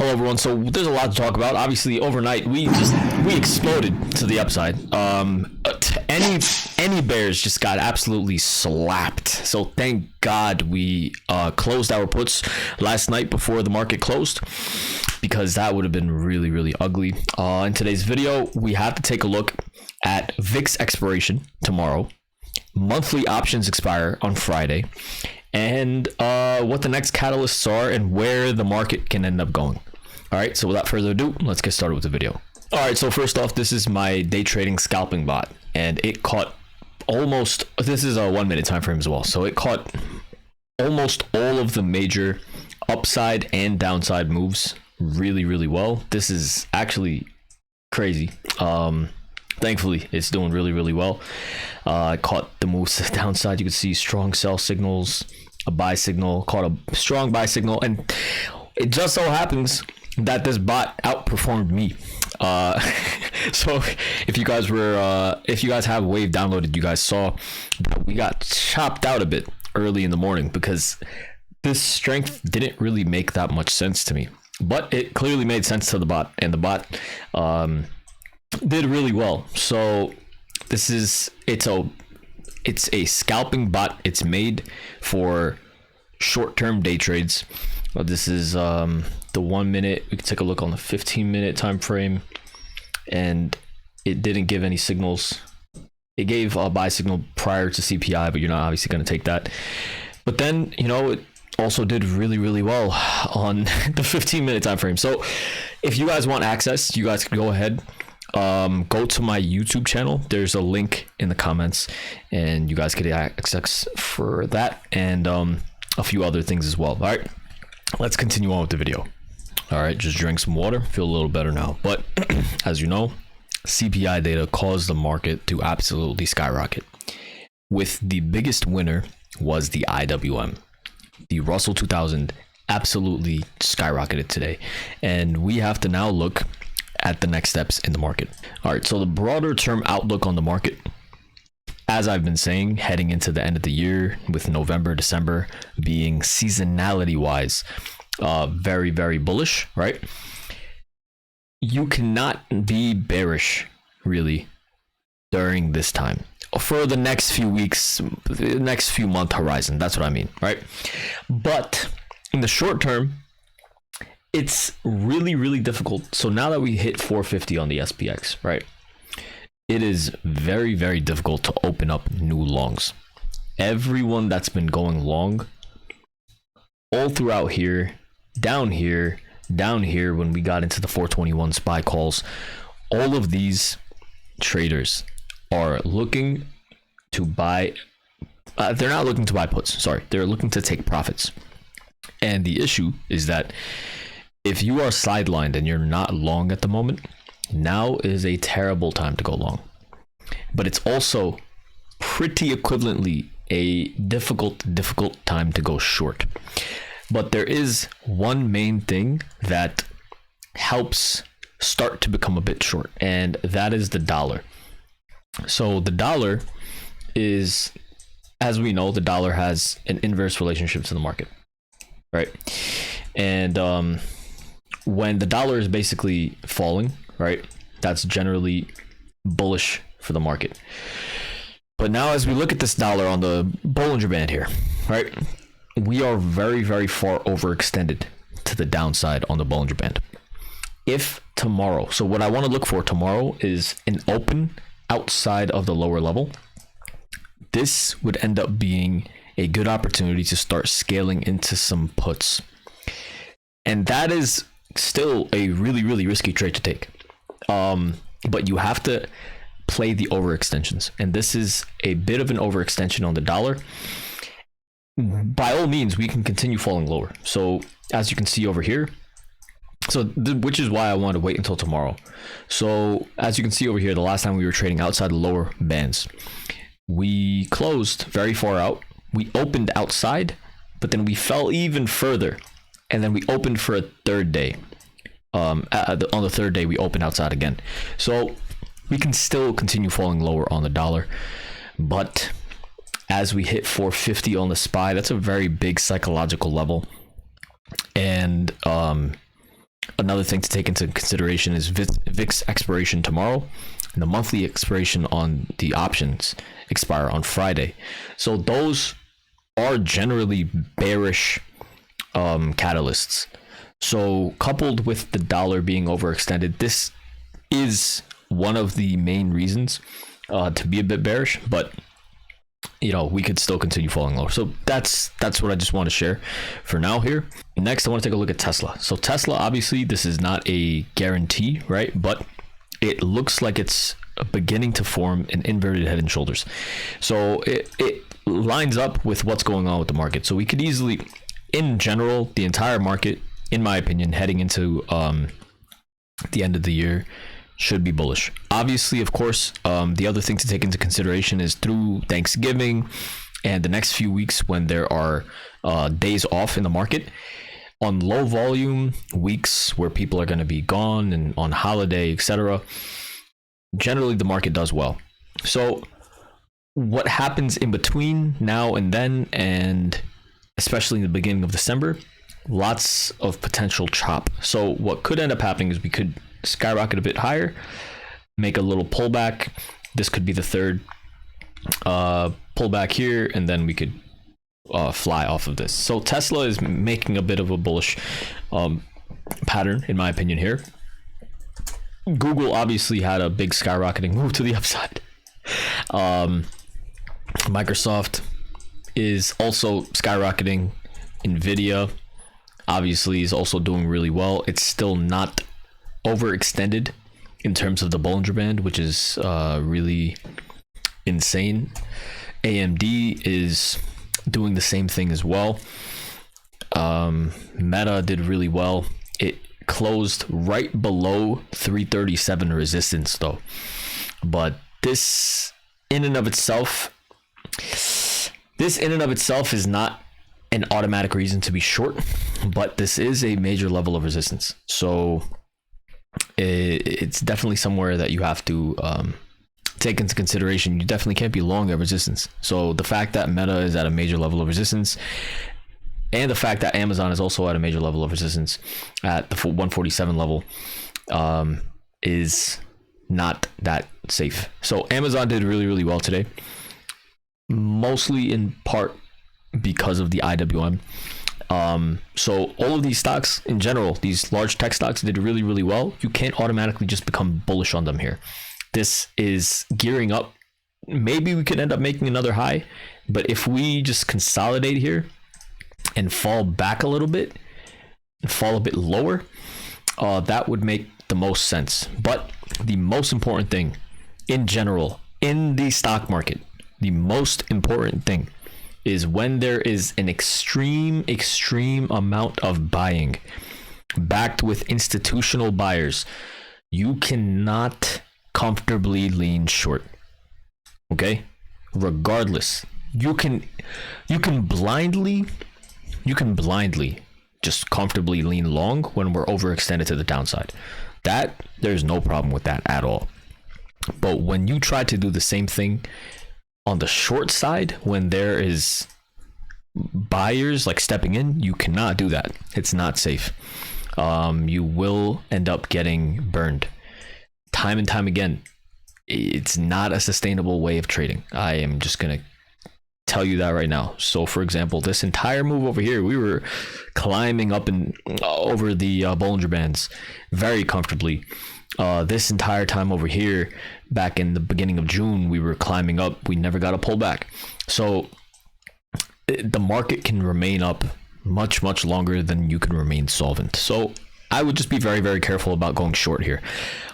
Hello everyone. So there's a lot to talk about. Obviously, overnight we exploded to the upside. Any bears just got absolutely slapped. So thank God we closed our puts last night before the market closed, because that would have been really ugly. In today's video, we have to take a look at VIX expiration tomorrow, monthly options expire on Friday, and what the next catalysts are and where the market can end up going. All right, so without further ado, let's get started with the video. All right, so first off, this is my day trading scalping bot, and it caught almost, this is a 1 minute time frame as well, so it caught almost all of the major upside and downside moves really well. This is actually crazy. Thankfully it's doing really well. I caught the moves to the downside. You can see strong sell signals, a buy signal, caught a strong buy signal, and it just so happens that this bot outperformed me. So if you guys have Wave downloaded, you guys saw that we got chopped out a bit early in the morning because this strength didn't really make that much sense to me, but it clearly made sense to the bot, and the bot did really well. So this is, it's a scalping bot. It's made for short-term day trades. This is the 1 minute. We can take a look on the 15-minute time frame, and it didn't give any signals. It gave a buy signal prior to CPI, but you're not obviously going to take that. But then, you know, it also did really well on the 15-minute time frame. So if you guys want access, you guys can go ahead, go to my YouTube channel. There's a link in the comments, and you guys get access for that and a few other things as well. All right, let's continue on with the video. All right, just drink some water, feel a little better now. But as you know, CPI data caused the market to absolutely skyrocket, with the biggest winner was the IWM. The Russell 2000 absolutely skyrocketed today, and we have to now look at the next steps in the market. All right, so the broader term outlook on the market, as I've been saying, heading into the end of the year, with November, December being seasonality wise very bullish, right? You cannot be bearish really during this time for the next few weeks, the next few month horizon. That's what I mean, right? But in the short term, it's really difficult. So now that we hit 450 on the SPX, right, it is very difficult to open up new longs. Everyone that's been going long all throughout here, down here, when we got into the 421 SPY calls, all of these traders are looking to buy, they're not looking to buy puts, sorry, they're looking to take profits. And the issue is that if you are sidelined and you're not long at the moment, now is a terrible time to go long. But it's also pretty equivalently a difficult time to go short. But there is one main thing that helps start to become a bit short, and that is the dollar. So the dollar is, as we know, the dollar has an inverse relationship to the market, right? And when the dollar is basically falling, right, that's generally bullish for the market. But now as we look at this dollar on the Bollinger Band here, right, we are very far overextended to the downside on the Bollinger Band. If tomorrow, so what I want to look for tomorrow is an open outside of the lower level. This would end up being a good opportunity to start scaling into some puts. And that is still a really risky trade to take. But you have to play the overextensions. And this is a bit of an overextension on the dollar. By all means, we can continue falling lower. So as you can see over here, which is why I want to wait until tomorrow. So as you can see over here, the last time we were trading outside the lower bands, we closed very far out. We opened outside, but then we fell even further, and then we opened for a third day. On the third day, we opened outside again. So we can still continue falling lower on the dollar, but as we hit 450 on the SPY, that's a very big psychological level. And another thing to take into consideration is VIX expiration tomorrow, and the monthly expiration on the options expire on Friday. So those are generally bearish catalysts. So coupled with the dollar being overextended, this is one of the main reasons to be a bit bearish, but you know, we could still continue falling lower. So that's what I just want to share for now here. Next, I want to take a look at Tesla. So Tesla, obviously this is not a guarantee, right? But it looks like it's beginning to form an inverted head and shoulders. So it lines up with what's going on with the market. So we could easily, in general, the entire market, in my opinion, heading into the end of the year, should be bullish. Obviously, of course, the other thing to take into consideration is through Thanksgiving and the next few weeks when there are days off in the market, on low volume weeks where people are going to be gone and on holiday, etc., generally the market does well. So what happens in between now and then, and especially in the beginning of December, lots of potential chop. So what could end up happening is we could skyrocket a bit higher, make a little pullback. This could be the third pullback here, and then we could fly off of this. So Tesla is making a bit of a bullish pattern, in my opinion, here. Google obviously had a big skyrocketing move to the upside. Microsoft is also skyrocketing. Nvidia obviously is also doing really well. It's still not overextended in terms of the Bollinger Band, which is really insane. AMD is doing the same thing as well. Meta did really well. It closed right below 337 resistance though, but this in and of itself is not an automatic reason to be short, but this is a major level of resistance. So it's definitely somewhere that you have to take into consideration. You definitely can't be long at resistance. So the fact that Meta is at a major level of resistance, and the fact that Amazon is also at a major level of resistance at the 147 level, is not that safe. So Amazon did really, really well today, mostly in part because of the IWM. So all of these stocks in general, these large tech stocks, did really, really well. You can't automatically just become bullish on them here. This is gearing up. Maybe we could end up making another high, but if we just consolidate here and fall back a little bit, fall a bit lower, that would make the most sense. But the most important thing in general in the stock market, the most important thing is when there is an extreme amount of buying backed with institutional buyers, you cannot comfortably lean short. Okay? Regardless, you can blindly just comfortably lean long when we're overextended to the downside. That, there's no problem with that at all. But when you try to do the same thing on the short side, when there is buyers like stepping in, you cannot do that. It's not safe. You will end up getting burned time and time again. It's not a sustainable way of trading. I am just gonna tell you that right now. So for example, this entire move over here, we were climbing up and over the Bollinger Bands very comfortably. This entire time over here, back in the beginning of June, we were climbing up. We never got a pullback. So the market can remain up much longer than you can remain solvent. So I would just be very, very careful about going short here.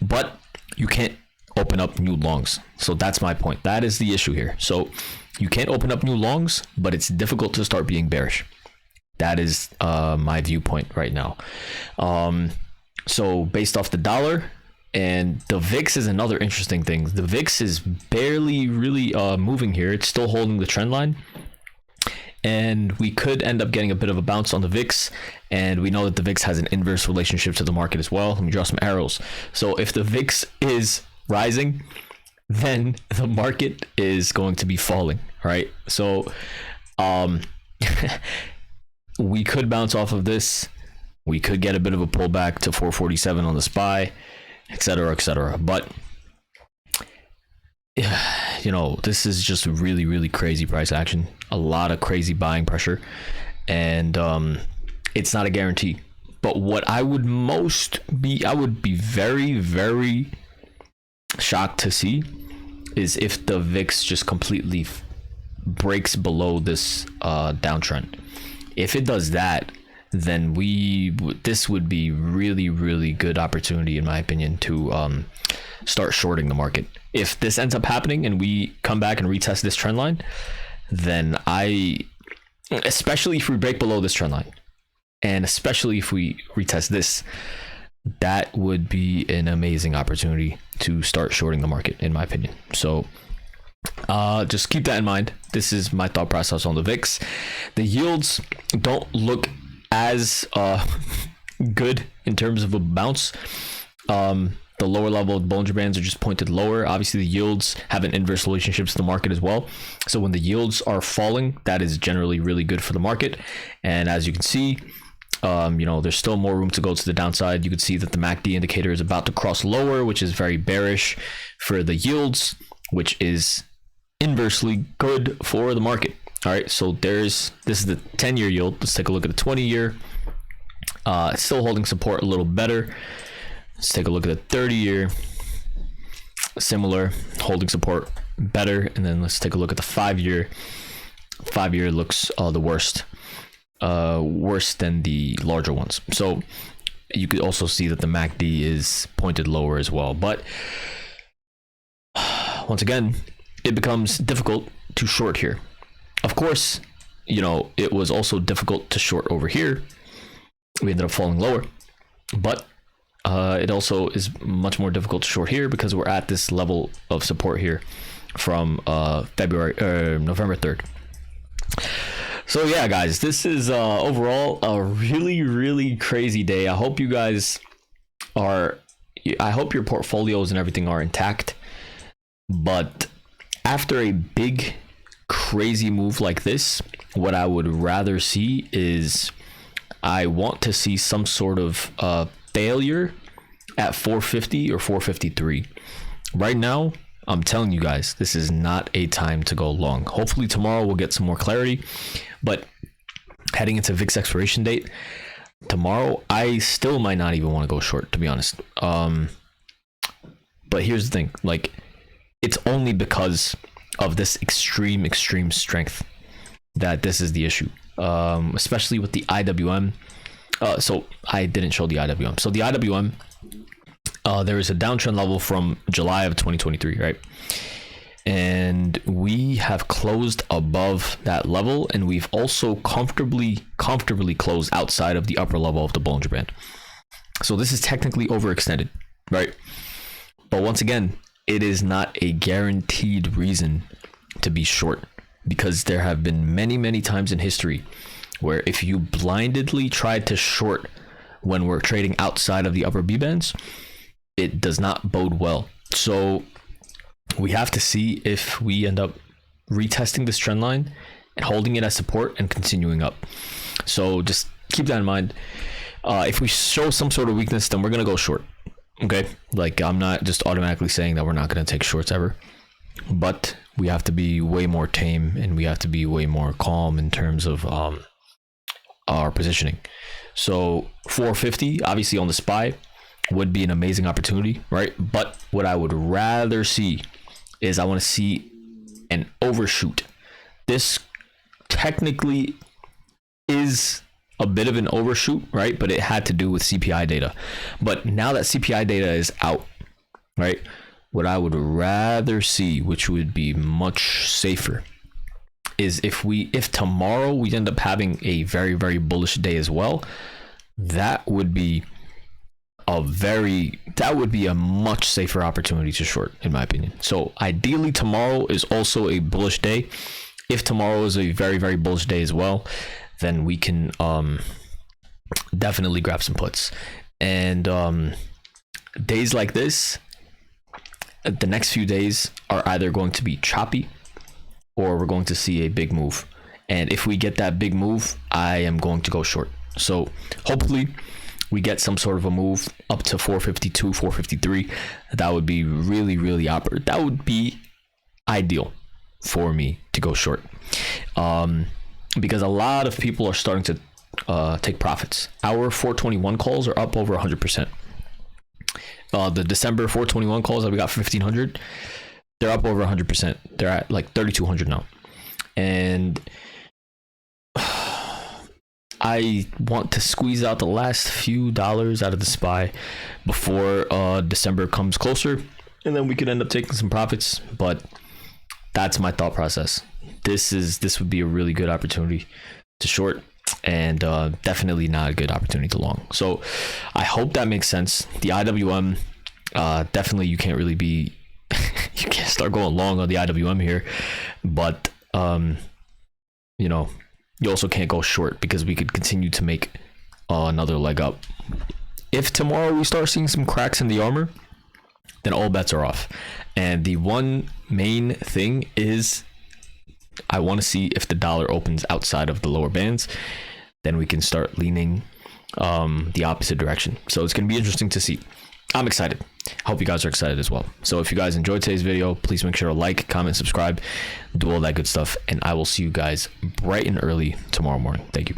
But you can't open up new longs. So that's my point. That is the issue here. So you can't open up new longs, but it's difficult to start being bearish. That is my viewpoint right now. So based off the dollar, and the VIX is another interesting thing. The VIX is barely really moving here. It's still holding the trend line, and we could end up getting a bit of a bounce on the VIX, and we know that the VIX has an inverse relationship to the market as well. Let me draw some arrows. So if the VIX is rising, then the market is going to be falling, right? So we could bounce off of this, We could get a bit of a pullback to 447 on the SPY, etc., etc. But you know, this is just really, really crazy price action. A lot of crazy buying pressure, and it's not a guarantee. But what I would I would be very, very shocked to see is if the VIX just completely breaks below this downtrend. If it does that, then this would be really, really good opportunity, in my opinion, to start shorting the market. If this ends up happening and we come back and retest this trend line, then especially if we break below this trend line, and especially if we retest this, that would be an amazing opportunity to start shorting the market, in my opinion. So just keep that in mind. This is my thought process on the VIX. The yields don't look as good in terms of a bounce. The lower level of Bollinger Bands are just pointed lower. Obviously, the yields have an inverse relationship to the market as well. So when the yields are falling, that is generally really good for the market. And as you can see, you know, there's still more room to go to the downside. You can see that the MACD indicator is about to cross lower, which is very bearish for the yields, which is inversely good for the market. All right, so this is the 10-year yield. Let's take a look at the 20-year. It's still holding support a little better. Let's take a look at the 30-year. Similar, holding support better. And then let's take a look at the 5-year. 5-year looks the worst. Worse than the larger ones. So you could also see that the MACD is pointed lower as well. But once again, it becomes difficult to short here. Of course, you know, it was also difficult to short over here. We ended up falling lower, but it also is much more difficult to short here because we're at this level of support here from November 3rd. So yeah, guys, this is overall a really, really crazy day. I hope you guys I hope your portfolios and everything are intact. But after a big, crazy move like this, what I would rather see is I want to see some sort of failure at 450 or 453. Right now, I'm telling you guys, this is not a time to go long. Hopefully tomorrow we'll get some more clarity, but heading into VIX expiration date tomorrow, I still might not even want to go short, to be honest. But here's the thing, like, it's only because of this extreme strength that this is the issue, especially with the IWM. So I didn't show the IWM. So the IWM, there is a downtrend level from July of 2023, right? And we have closed above that level, and we've also comfortably closed outside of the upper level of the Bollinger Band. So this is technically overextended, right? But once again, it is not a guaranteed reason to be short, because there have been many times in history where if you blindly tried to short when we're trading outside of the upper B bands, it does not bode well. So we have to see if we end up retesting this trend line and holding it as support and continuing up. So just keep that in mind. If we show some sort of weakness, then we're going to go short. Okay, like, I'm not just automatically saying that we're not going to take shorts ever, but we have to be way more tame and we have to be way more calm in terms of our positioning. So 450 obviously on the SPY would be an amazing opportunity, right? But what I would rather see is I want to see an overshoot. This technically is a bit of an overshoot, right? But it had to do with CPI data. But now that CPI data is out, right? What I would rather see, which would be much safer, is if tomorrow we end up having a very bullish day as well, that would be a much safer opportunity to short, in my opinion. So ideally tomorrow is also a bullish day. If tomorrow is a very bullish day as well, then we can definitely grab some puts. And days like this, the next few days are either going to be choppy or we're going to see a big move. And if we get that big move, I am going to go short. So hopefully we get some sort of a move up to 452, 453. That would be really, really that would be ideal for me to go short, because a lot of people are starting to take profits. Our 421 calls are up over 100%. The December 421 calls that we got for 1500, they're up over 100%. They're at like 3200 now, and I want to squeeze out the last few dollars out of the SPY before December comes closer, and then we could end up taking some profits. But that's my thought process. This would be a really good opportunity to short, and definitely not a good opportunity to long. So I hope that makes sense. The IWM, definitely you can't really be you can't start going long on the IWM here, but you know, you also can't go short because we could continue to make another leg up. If tomorrow we start seeing some cracks in the armor, then all bets are off. And the one main thing is I want to see if the dollar opens outside of the lower bands. Then we can start leaning the opposite direction. So it's going to be interesting to see. I'm excited. I hope you guys are excited as well. So if you guys enjoyed today's video, please make sure to like, comment, subscribe, do all that good stuff. And I will see you guys bright and early tomorrow morning. Thank you.